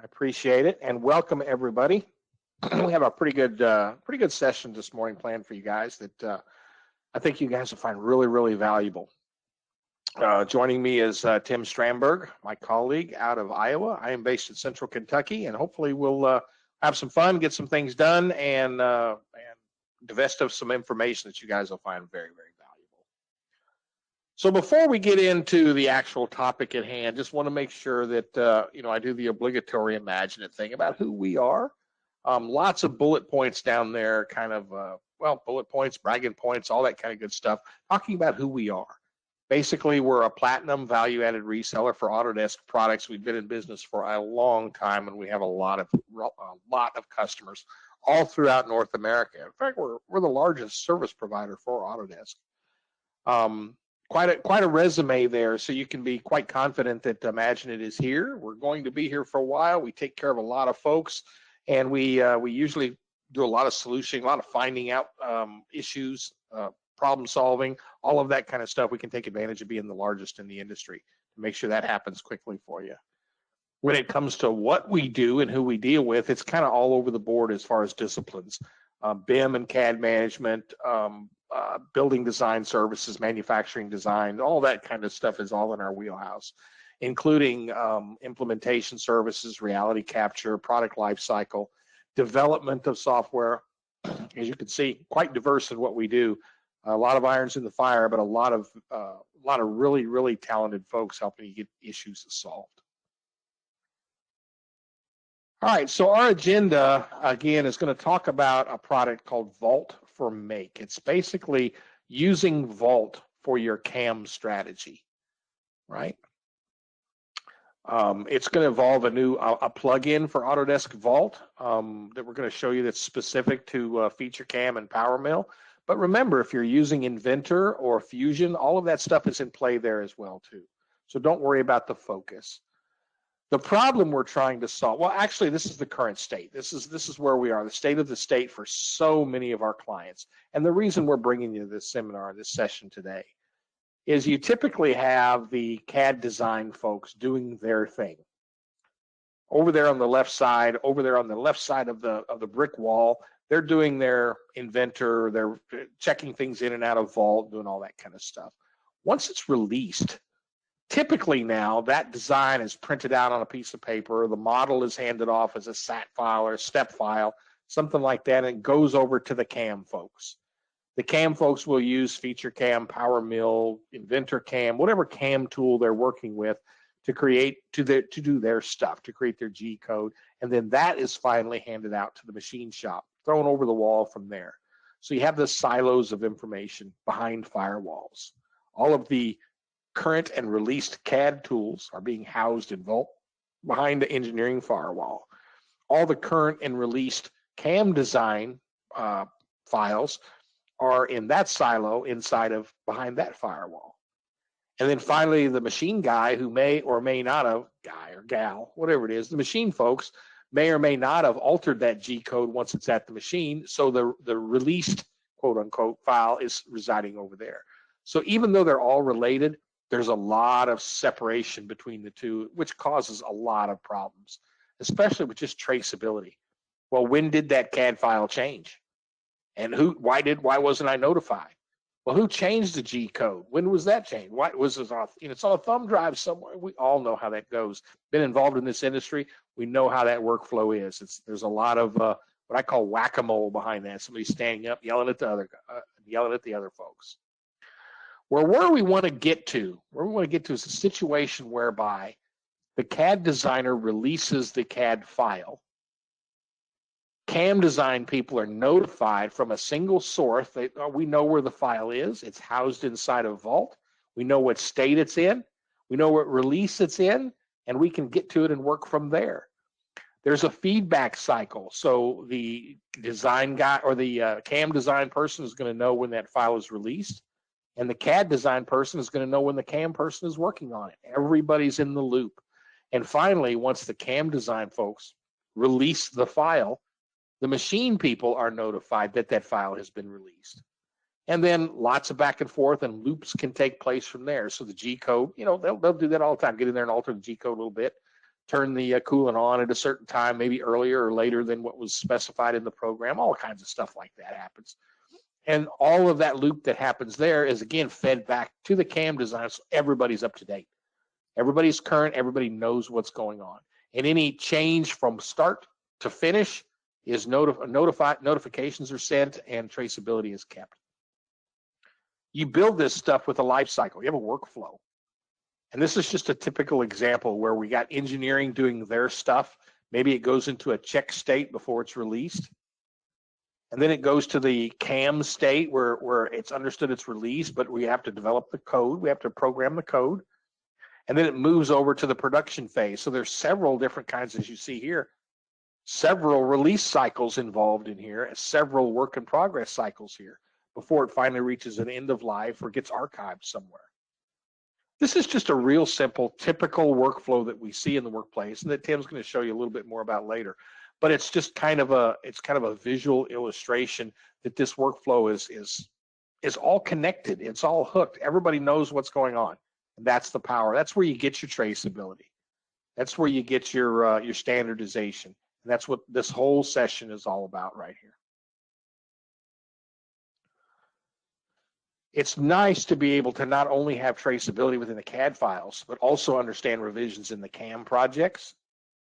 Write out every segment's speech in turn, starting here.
I appreciate it, and welcome everybody. We have a pretty good session this morning planned for you guys that I think you guys will find really valuable. Joining me is Tim Strandberg, my colleague out of Iowa. I am based in Central Kentucky, and hopefully we'll have some fun, get some things done, and divest of some information that you guys will find very valuable. So before we get into the actual topic at hand, just want to make sure that I do the obligatory imagine it thing about who we are. Lots of bullet points down there, kind of bullet points, bragging points, all that kind of good stuff, talking about who we are. Basically, we're a platinum value-added reseller for Autodesk products. We've been in business for a long time, and we have a lot of customers all throughout North America. In fact, we're the largest service provider for Autodesk. Quite a resume there, so you can be quite confident that Imagine It is here. We're going to be here for a while. We take care of a lot of folks, and we usually do a lot of solutioning, a lot of finding out issues, problem solving, all of that kind of stuff. We can take advantage of being the largest in the industry to make sure that happens quickly for you. When it comes to what we do and who we deal with, it's kind of all over the board as far as disciplines. BIM and CAD management, building design services, manufacturing design, all that kind of stuff is all in our wheelhouse, including implementation services, reality capture, product lifecycle, development of software. As you can see, quite diverse in what we do. A lot of irons in the fire, but a lot of really talented folks helping you get issues solved. All right, so our agenda, again, is going to talk about a product called Vault for Make. It's basically using Vault for your CAM strategy, right? It's going to involve a plug-in for Autodesk Vault that we're going to show you that's specific to Feature CAM and PowerMill. But remember, if you're using Inventor or Fusion, all of that stuff is in play there as well, too. So don't worry about the focus. The problem we're trying to solve, well, actually, this is the current state. This is where we are, the state of the state for so many of our clients. And the reason we're bringing you this seminar, this session today, is you typically have the CAD design folks doing their thing. Over there on the left side, of the brick wall, they're doing their Inventor, they're checking things in and out of Vault, doing all that kind of stuff. Once it's released, typically now that design is printed out on a piece of paper, the model is handed off as a SAT file or a step file, something like that, and it goes over to the CAM folks. The CAM folks will use Feature CAM, PowerMill, Inventor CAM, whatever CAM tool they're working with to do their stuff, to create their G code, and then that is finally handed out to the machine shop, thrown over the wall from there. So you have the silos of information behind firewalls. All of the current and released CAD tools are being housed in Vault behind the engineering firewall. All the current and released CAM design files are in that silo behind that firewall. And then finally, the machine guy who may or may not have, guy or gal, whatever it is, the machine folks may or may not have altered that G code once it's at the machine. So the released quote unquote file is residing over there. So even though they're all related, there's a lot of separation between the two, which causes a lot of problems, especially with just traceability. Well, when did that CAD file change? And why wasn't I notified? Well, who changed the G code? When was that changed? Why was it on? It's on a thumb drive somewhere. We all know how that goes. Been involved in this industry. We know how that workflow is. There's a lot of what I call whack-a-mole behind that. Somebody standing up, yelling at the other folks. Where we want to get to is a situation whereby the CAD designer releases the CAD file. CAM design people are notified from a single source. We know where the file is. It's housed inside of Vault. We know what state it's in. We know what release it's in, and we can get to it and work from there. There's a feedback cycle. So the design guy or the CAM design person is going to know when that file is released, and the CAD design person is going to know when the CAM person is working on it. Everybody's in the loop. And finally, once the CAM design folks release the file, the machine people are notified that that file has been released. And then lots of back and forth and loops can take place from there. So the G code, they'll do that all the time, get in there and alter the G code a little bit. turn the coolant on at a certain time, maybe earlier or later than what was specified in the program. All kinds of stuff like that happens. And all of that loop that happens there is, again, fed back to the CAM design, so everybody's up to date. Everybody's current, everybody knows what's going on. And any change from start to finish is notifications are sent and traceability is kept. You build this stuff with a life cycle. You have a workflow. And this is just a typical example where we got engineering doing their stuff. Maybe it goes into a check state before it's released. And then it goes to the CAM state where it's understood it's released, but we have to develop the code. We have to program the code. And then it moves over to the production phase. So there's several different kinds, as you see here, several release cycles involved in here, and several work in progress cycles here before it finally reaches an end of life or gets archived somewhere. This is just a real simple, typical workflow that we see in the workplace, and that Tim's going to show you a little bit more about later. But it's just kind of a visual illustration that this workflow is all connected. It's all hooked. Everybody knows what's going on, and that's the power. That's where you get your traceability. That's where you get your standardization, and that's what this whole session is all about right here. It's nice to be able to not only have traceability within the CAD files, but also understand revisions in the CAM projects.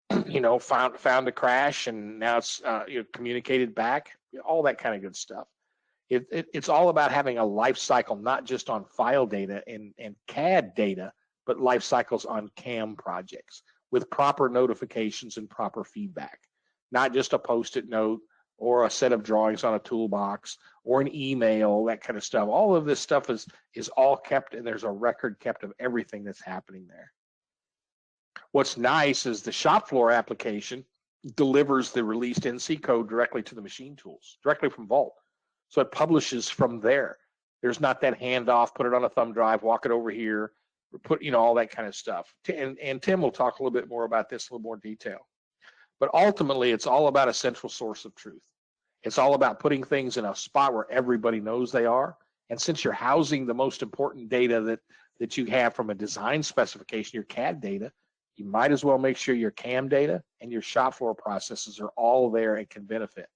Found a crash and now it's communicated back, all that kind of good stuff. It's all about having a life cycle, not just on file data and CAD data, but life cycles on CAM projects with proper notifications and proper feedback, not just a post-it note or a set of drawings on a toolbox or an email, that kind of stuff. All of this stuff is all kept, and there's a record kept of everything that's happening there. What's nice is the shop floor application delivers the released NC code directly to the machine tools, directly from Vault. So it publishes from there. There's not that handoff, put it on a thumb drive, walk it over here, put, all that kind of stuff. And Tim will talk a little bit more about this in a little more detail. But ultimately, it's all about a central source of truth. It's all about putting things in a spot where everybody knows they are. And since you're housing the most important data that you have from a design specification, your CAD data, you might as well make sure your CAM data and your shop floor processes are all there and can benefit.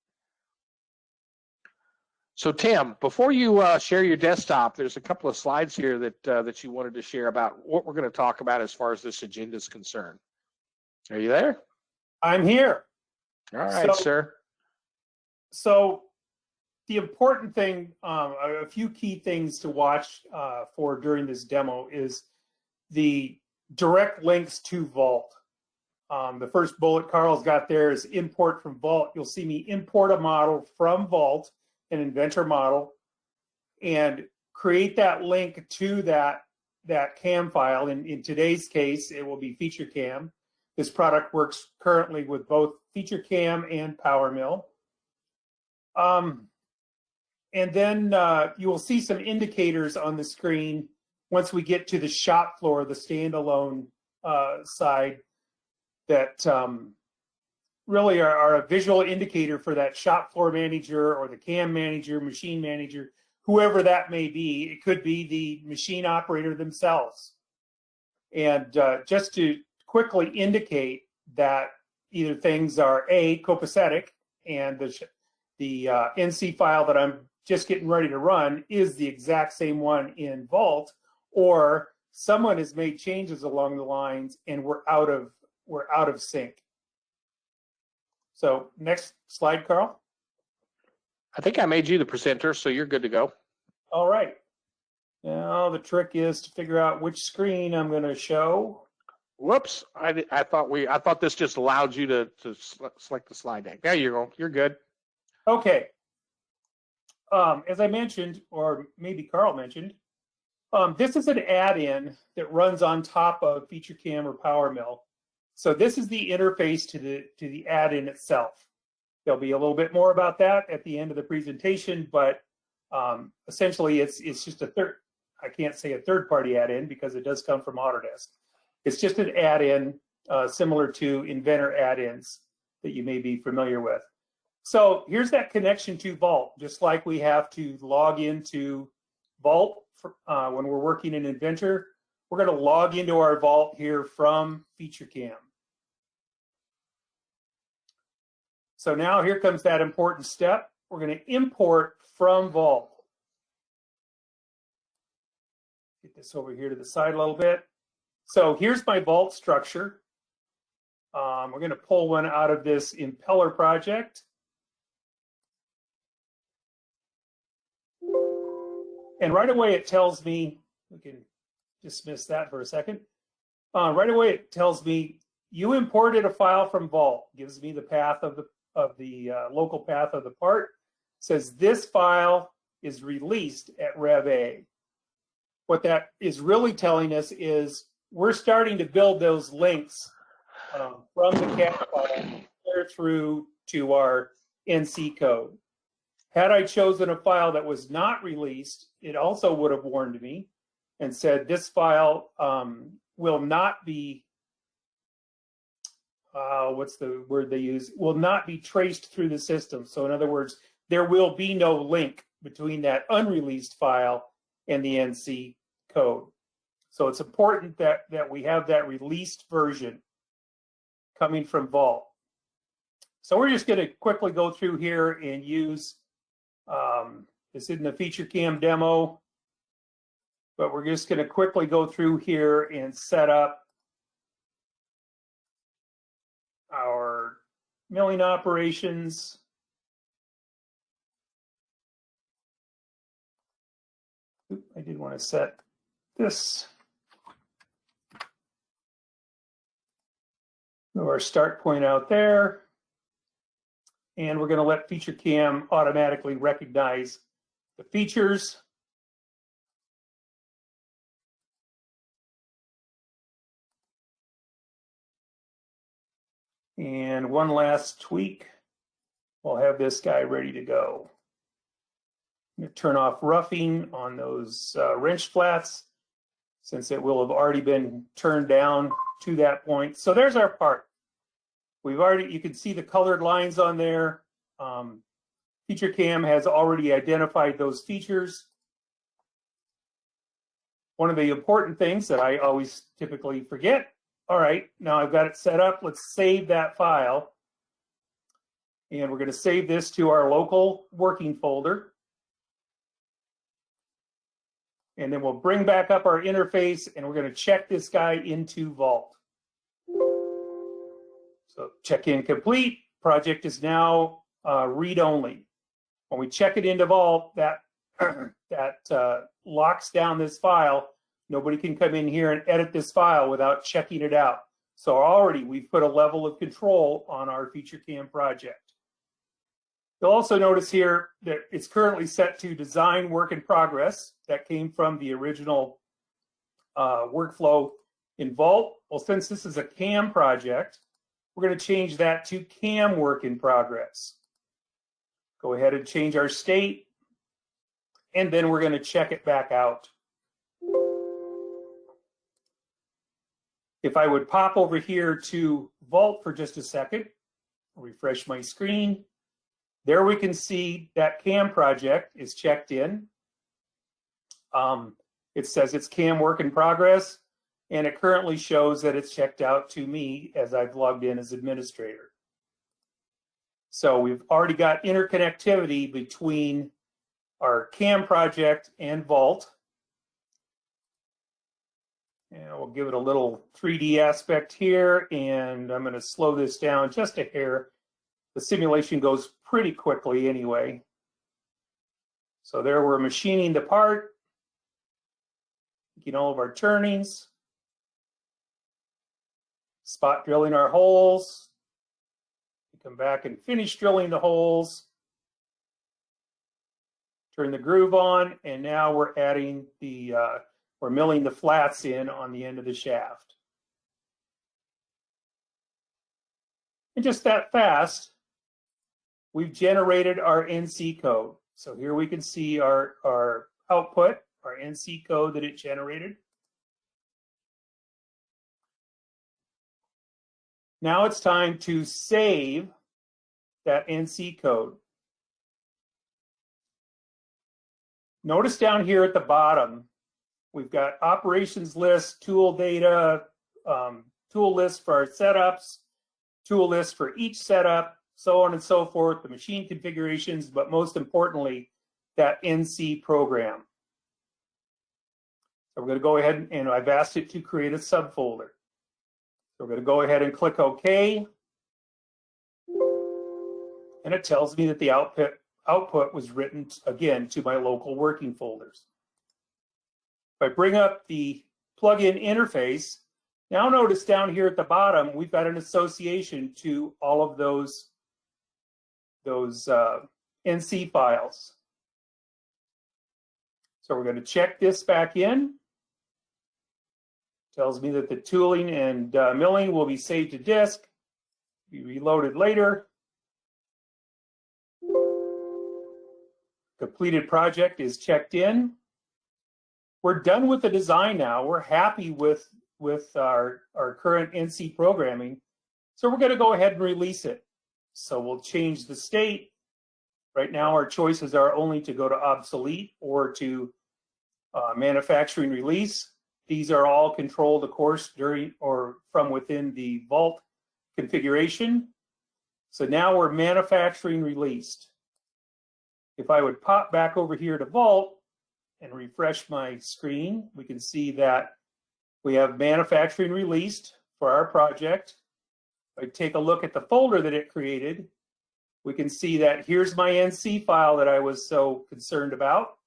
So Tim, before you share your desktop, there's a couple of slides here that you wanted to share about what we're going to talk about as far as this agenda is concerned. Are you there? I'm here. All right, sir. So the important thing, a few key things to watch for during this demo is the direct links to Vault. The first bullet Carl's got there is import from Vault. You'll see me import a model from Vault, an Inventor model, and create that link to that CAM file. In today's case, it will be Feature Cam. This product works currently with both Feature Cam and PowerMill. And then you will see some indicators on the screen once we get to the shop floor, the standalone side, that really are a visual indicator for that shop floor manager or the CAM manager, machine manager, whoever that may be. It could be the machine operator themselves. And just to quickly indicate that either things are A, copacetic, and the NC file that I'm just getting ready to run is the exact same one in Vault, or someone has made changes along the lines and we're out of sync. So next slide, Carl. I think I made you the presenter, so you're good to go. All right. Now the trick is to figure out which screen I'm going to show. Whoops! I thought this just allowed you to select the slide deck. There you go. You're good. Okay. As I mentioned, or maybe Carl mentioned, this is an add-in that runs on top of Feature Cam or PowerMill. So this is the interface to the add-in itself. There'll be a little bit more about that at the end of the presentation, but essentially it's just I can't say a third-party add-in because it does come from Autodesk. It's just an add-in similar to Inventor add-ins that you may be familiar with. So here's that connection to Vault, just like we have to log into Vault when we're working in Inventor. We're going to log into our Vault here from Feature Cam. So now here comes that important step. We're going to import from Vault. Get this over here to the side a little bit. So here's my Vault structure. We're going to pull one out of this impeller project. And right away it tells me, we can dismiss that for a second. Right away it tells me you imported a file from Vault. Gives me the path of the local path of the part. Says this file is released at Rev A. What that is really telling us is we're starting to build those links from the CAD file clear through to our NC code. Had I chosen a file that was not released, it also would have warned me and said this file will not be, what's the word they use, will not be traced through the system. So in other words, there will be no link between that unreleased file and the NC code. So it's important that we have that released version coming from Vault. So we're just going to quickly go through here and use, this isn't a feature cam demo, but we're just going to quickly go through here and set up our milling operations. I did want to set this. Move our start point out there. And we're going to let Feature Cam automatically recognize the features. And one last tweak. We'll have this guy ready to go. I'm going to turn off roughing on those wrench flats since it will have already been turned down to that point. So there's our part. We've already, you can see the colored lines on there. Feature Cam has already identified those features. One of the important things that I always typically forget. All right, now I've got it set up. Let's save that file. And we're going to save this to our local working folder. And then we'll bring back up our interface and we're going to check this guy into Vault. So check-in complete. Project is now read-only. When we check it into Vault, that locks down this file. Nobody can come in here and edit this file without checking it out. So already we've put a level of control on our Feature Cam project. You'll also notice here that it's currently set to design work in progress. That came from the original workflow in Vault. Well, since this is a CAM project, we're going to change that to CAM work in progress. Go ahead and change our state, and then we're going to check it back out. If I would pop over here to Vault for just a second, refresh my screen, there we can see that CAM project is checked in. It says it's CAM work in progress, and it currently shows that it's checked out to me as I've logged in as administrator. So we've already got interconnectivity between our CAM project and Vault. And we'll give it a little 3D aspect here, and I'm going to slow this down just a hair. The simulation goes pretty quickly anyway. So there we're machining the part, making all of our turnings, spot drilling our holes. We come back and finish drilling the holes. Turn the groove on, and now we're adding the, we're milling the flats in on the end of the shaft. And just that fast, we've generated our NC code. So here we can see our output, our NC code that it generated. Now it's time to save that NC code. Notice down here at the bottom, we've got operations list, tool data, tool list for our setups, tool list for each setup, so on and so forth, the machine configurations, but most importantly, that NC program. So we're going to go ahead and I've asked it to create a subfolder. So we're going to go ahead and click OK. And it tells me that the output was written again to my local working folders. If I bring up the plugin interface, now notice down here at the bottom, we've got an association to all of those NC files. So we're going to check this back in. Tells me that the tooling and milling will be saved to disk, be reloaded later. Completed project is checked in. We're done with the design now. We're happy with our current NC programming. So we're going to go ahead and release it. So we'll change the state. Right now our choices are only to go to obsolete or to manufacturing release. These are all controlled, of course, during or from within the Vault configuration. So now we're manufacturing released. If I would pop back over here to Vault and refresh my screen, we can see that we have manufacturing released for our project. If I take a look at the folder that it created, we can see that here's my NC file that I was so concerned about.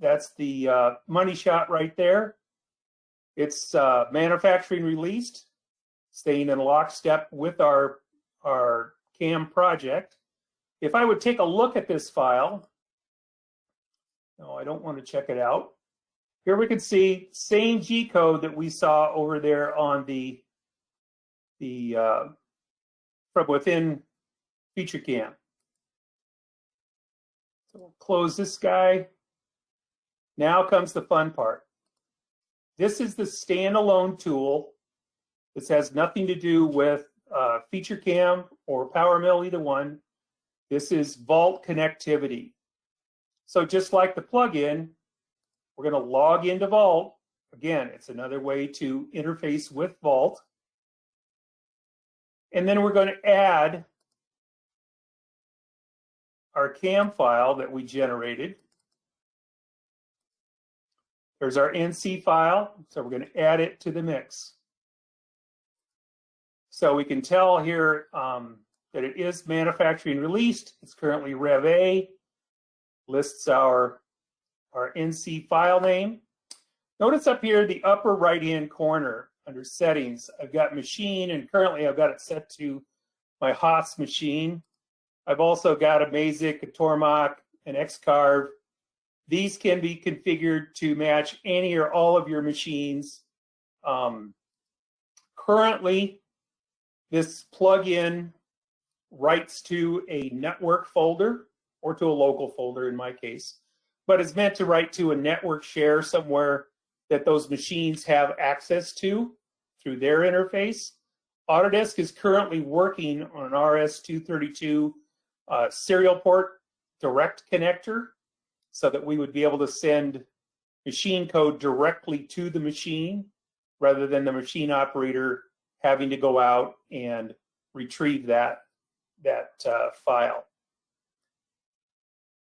That's the money shot right there. It's manufacturing released, staying in lockstep with our CAM project. If I would take a look at this file, no, I don't want to check it out. Here we can see same G code that we saw over there on the from within FeatureCAM. So we'll close this guy. Now comes the fun part. This is the standalone tool. This has nothing to do with FeatureCAM or PowerMill, either one. This is Vault connectivity. So just like the plugin, we're going to log into Vault. Again, it's another way to interface with Vault. And then we're going to add our CAM file that we generated. There's our NC file, so we're going to add it to the mix. So we can tell here that it is manufacturing released. It's currently Rev A, lists our NC file name. Notice up here, the upper right-hand corner under settings, I've got machine, and currently I've got it set to my Haas machine. I've also got a Mazik, a Tormach, an Xcarve. These can be configured to match any or all of your machines. Currently, this plugin writes to a network folder or to a local folder in my case, but it's meant to write to a network share somewhere that those machines have access to through their interface. Autodesk is currently working on an RS-232 serial port direct connector so that we would be able to send machine code directly to the machine rather than the machine operator having to go out and retrieve that file.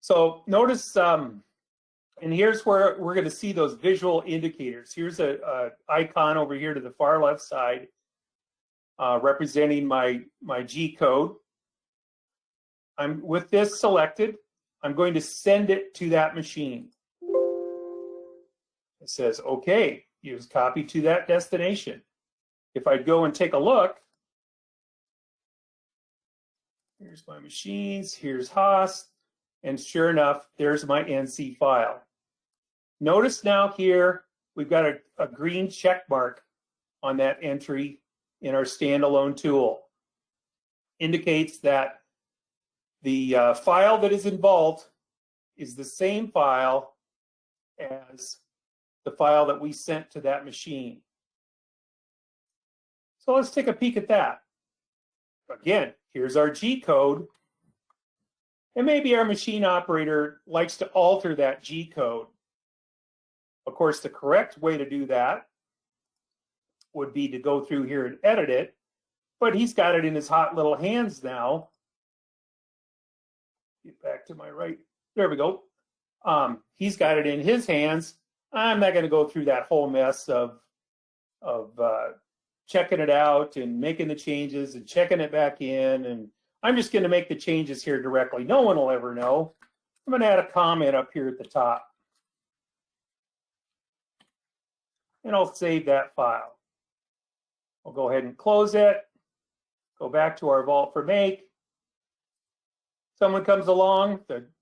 So notice, and here's where we're going to see those visual indicators. Here's a icon over here to the far left side representing my G code. With this selected, I'm going to send it to that machine. It says, okay, use copy to that destination. If I go and take a look, here's my machines, here's Haas, and sure enough, there's my NC file. Notice now here, we've got a green check mark on that entry in our standalone tool. Indicates that the file that is in Vault is the same file as the file that we sent to that machine. So let's take a peek at that. Again, here's our G code. And maybe our machine operator likes to alter that G code. Of course, the correct way to do that would be to go through here and edit it. but he's got it in his hot little hands now. Get back to my right. There we go. He's got it in his hands. I'm not going to go through that whole mess of checking it out and making the changes and checking it back in. And I'm just going to make the changes here directly. No one will ever know. I'm going to add a comment up here at the top. And I'll save that file. I'll go ahead and close it. Go back to our Vault for Make. Someone comes along,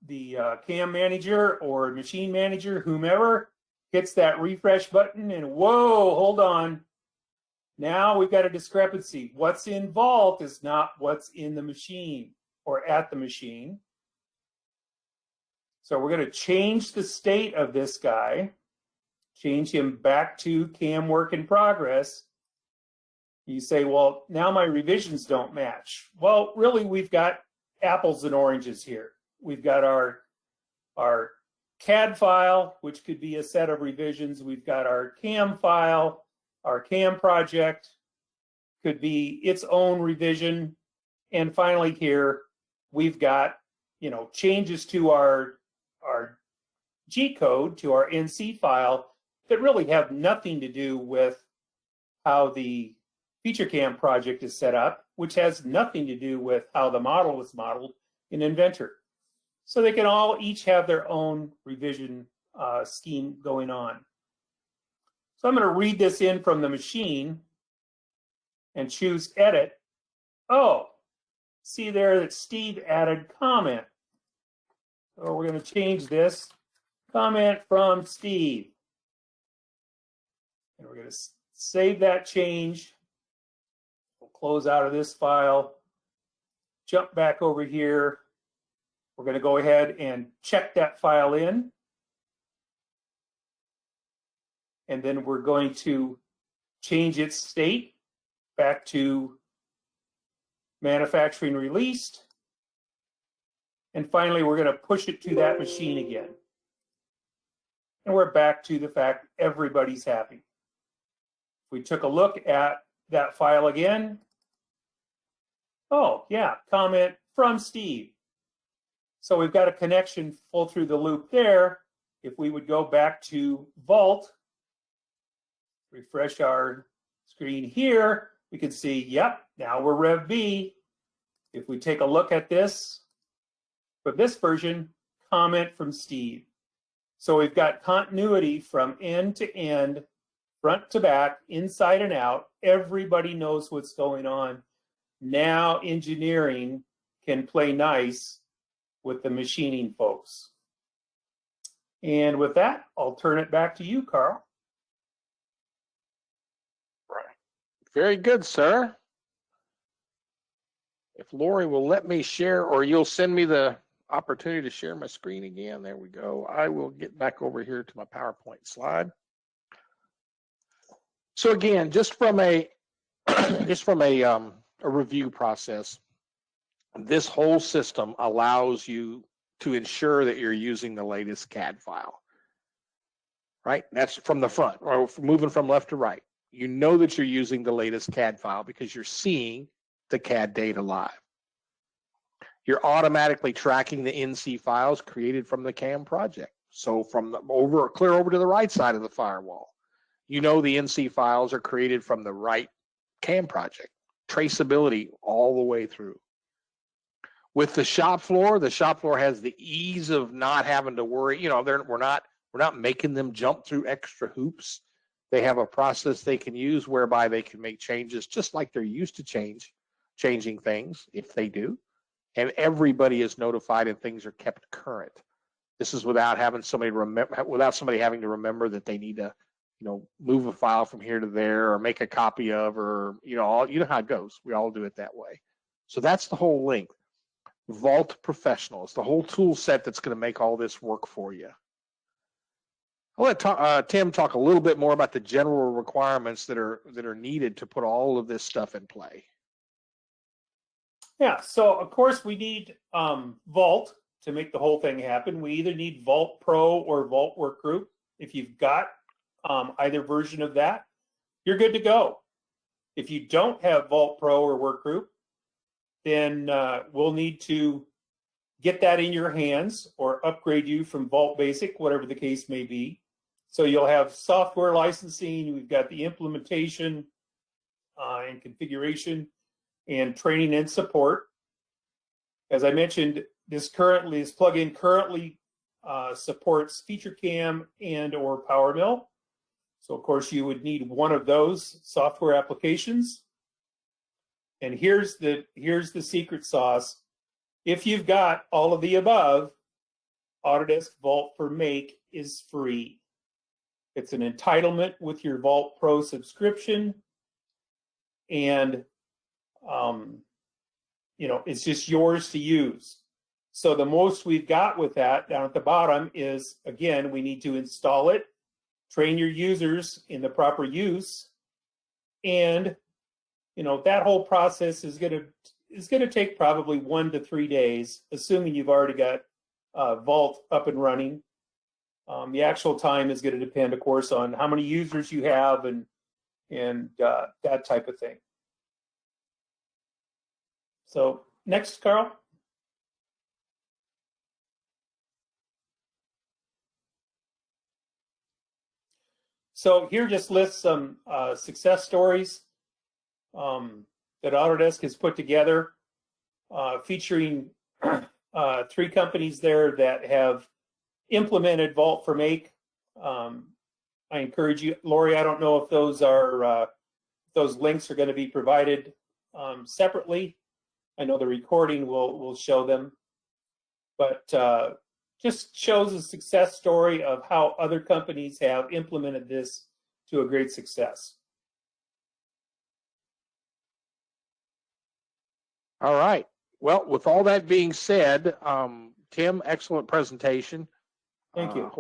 the CAM manager or machine manager, whomever, hits that refresh button and whoa, hold on. Now we've got a discrepancy. What's in Vault is not what's in the machine or at the machine. So we're going to change the state of this guy, change him back to CAM work in progress. You say, well, now my revisions don't match. Well, really, we've got apples and oranges here. We've got our CAD file, which could be a set of revisions. We've got our CAM file. Our CAM project could be its own revision. And finally here, we've got, changes to our G code, to our NC file that really have nothing to do with how the FeatureCAM project is set up, which has nothing to do with how the model was modeled in Inventor. So they can all each have their own revision scheme going on. So I'm going to read this in from the machine and choose Edit. Oh, see there that Steve added comment. So we're going to change this. Comment from Steve. And we're going to save that change. We'll close out of this file. Jump back over here. We're going to go ahead and check that file in. And then we're going to change its state back to manufacturing released. And finally, we're going to push it to that machine again. And we're back to the fact everybody's happy. We took a look at that file again. Oh, yeah, comment from Steve. So we've got a connection full through the loop there. If we would go back to Vault, refresh our screen here, we can see, yep, now we're Rev B. If we take a look at this, for this version, comment from Steve. So we've got continuity from end to end, front to back, inside and out. Everybody knows what's going on. Now engineering can play nice with the machining folks. And with that, I'll turn it back to you, Carl. Very good, sir. If Lori will let me share, or you'll send me the opportunity to share my screen again. There we go. I will get back over here to my PowerPoint slide. So again, just from a review process, this whole system allows you to ensure that you're using the latest CAD file, right? That's from the front, or moving from left to right. You know that you're using the latest CAD file because you're seeing the CAD data live. You're automatically tracking the NC files created from the CAM project. So from clear over to the right side of the firewall, you know the NC files are created from the right CAM project. Traceability all the way through. With the shop floor has the ease of not having to worry. We're not making them jump through extra hoops. They have a process they can use whereby they can make changes just like they're used to changing things if they do. And everybody is notified and things are kept current. This is without having somebody having to remember that they need to, move a file from here to there or make a copy of, or, you know how it goes. We all do it that way. So that's the whole link. Vault Professional. It's the whole tool set that's going to make all this work for you. I'll let Tim talk a little bit more about the general requirements that are needed to put all of this stuff in play. Yeah, so of course we need Vault to make the whole thing happen. We either need Vault Pro or Vault Workgroup. If you've got either version of that, you're good to go. If you don't have Vault Pro or Workgroup, then we'll need to get that in your hands or upgrade you from Vault Basic, whatever the case may be. So you'll have software licensing, we've got the implementation and configuration and training and support. As I mentioned, this plugin currently supports FeatureCam and or PowerMill. So of course you would need one of those software applications. And here's the secret sauce. If you've got all of the above, Autodesk Vault for Make is free. It's an entitlement with your Vault Pro subscription. And it's just yours to use. So the most we've got with that down at the bottom is, again, we need to install it, train your users in the proper use, and that whole process is going to take probably 1 to 3 days, assuming you've already got Vault up and running. The actual time is going to depend, of course, on how many users you have and that type of thing. So next, Carl. So here just lists some success stories that Autodesk has put together, featuring 3 companies there that have implemented Vault for Make. I encourage you, Lori, I don't know if those links are going to be provided separately. I know the recording will show them, but just shows a success story of how other companies have implemented this to a great success. All right. Well, with all that being said, Tim, excellent presentation. Thank you.